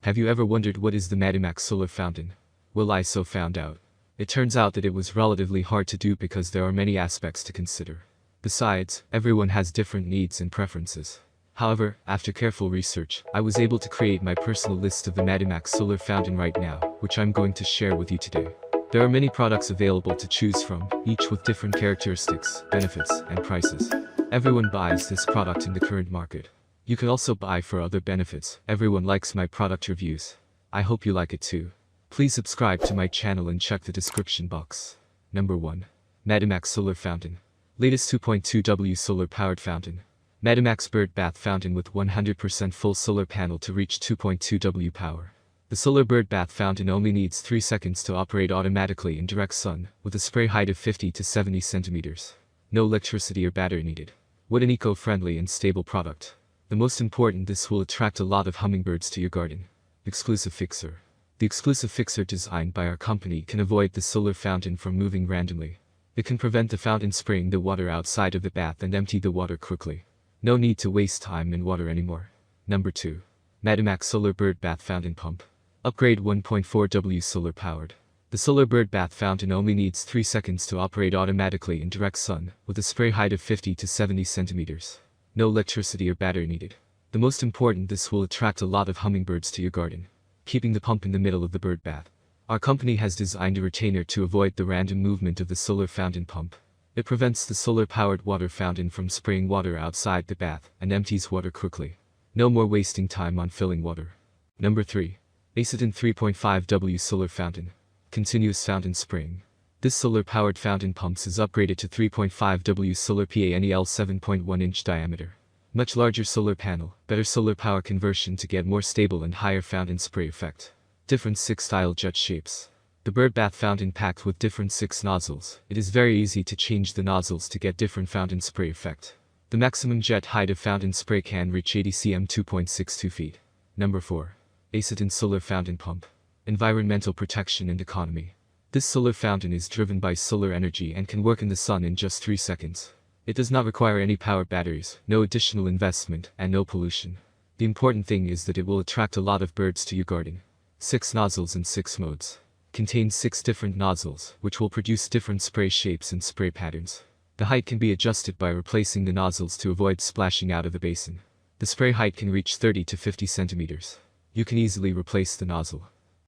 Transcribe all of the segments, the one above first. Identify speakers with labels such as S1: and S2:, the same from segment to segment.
S1: Have you ever wondered what is the Mademax solar fountain? Well, I so found out. It turns out that it was relatively hard to do because there are many aspects to consider. Besides, everyone has different needs and preferences. However, after careful research, I was able to create my personal list of the Mademax solar fountain right now, which I'm going to share with you today. There are many products available to choose from, each with different characteristics, benefits, and prices. Everyone buys this product in the current market. You can also buy for other benefits. Everyone likes my product reviews. I hope you like it too. Please subscribe to my channel and check the description box. Number 1. Mademax Solar Fountain. Latest 2.2W solar powered fountain. Mademax Bird Bath Fountain with 100% full solar panel to reach 2.2W power. The solar bird bath fountain only needs 3 seconds to operate automatically in direct sun, with a spray height of 50 to 70 centimeters. No electricity or battery needed. What an eco-friendly and stable product. The most important, this will attract a lot of hummingbirds to your garden. Exclusive fixer. The exclusive fixer designed by our company can avoid the solar fountain from moving randomly. It can prevent the fountain spraying the water outside of the bath and empty the water quickly. No need to waste time and water anymore. Number 2. Mademax Solar Bird Bath Fountain Pump. Upgrade 1.4W solar powered. The solar bird bath fountain only needs 3 seconds to operate automatically in direct sun, with a spray height of 50 to 70 centimeters. No electricity or battery needed. The most important, this will attract a lot of hummingbirds to your garden. Keeping the pump in the middle of the bird bath. Our company has designed a retainer to avoid the random movement of the solar fountain pump. It prevents the solar-powered water fountain from spraying water outside the bath and empties water quickly. No more wasting time on filling water. Number 3. AISITIN 3.5W Solar Fountain. Continuous Fountain Spraying. This solar-powered fountain pumps is upgraded to 3.5W solar panel 7.1-inch diameter. Much larger solar panel, better solar power conversion to get more stable and higher fountain spray effect. Different 6-style jet shapes. The bird bath fountain packed with different 6 nozzles. It is very easy to change the nozzles to get different fountain spray effect. The maximum jet height of fountain spray can reach 80 cm 2.62 feet. Number 4. AISITIN Solar Fountain Pump. Environmental Protection and Economy. This solar fountain is driven by solar energy and can work in the sun in just 3 seconds. It does not require any power batteries, no additional investment, and no pollution. The important thing is that it will attract a lot of birds to your garden. 6 nozzles and 6 modes. Contains 6 different nozzles, which will produce different spray shapes and spray patterns. The height can be adjusted by replacing the nozzles to avoid splashing out of the basin. The spray height can reach 30 to 50 centimeters. You can easily replace the nozzle.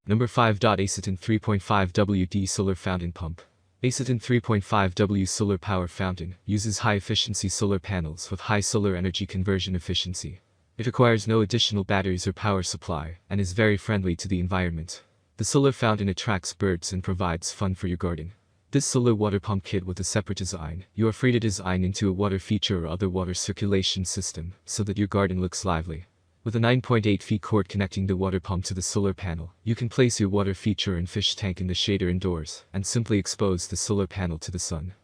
S1: Number 5. AISITIN 3.5W Solar Fountain Pump. AISITIN 3.5W Solar Power Fountain uses high-efficiency solar panels with high solar energy conversion efficiency. It requires no additional batteries or power supply, and is very friendly to the environment. The solar fountain attracts birds and provides fun for your garden. This solar water pump kit with a separate design, you are free to design into a water feature or other water circulation system, so that your garden looks lively. With a 9.8 feet cord connecting the water pump to the solar panel, you can place your water feature and fish tank in the shade or indoors, and simply expose the solar panel to the sun.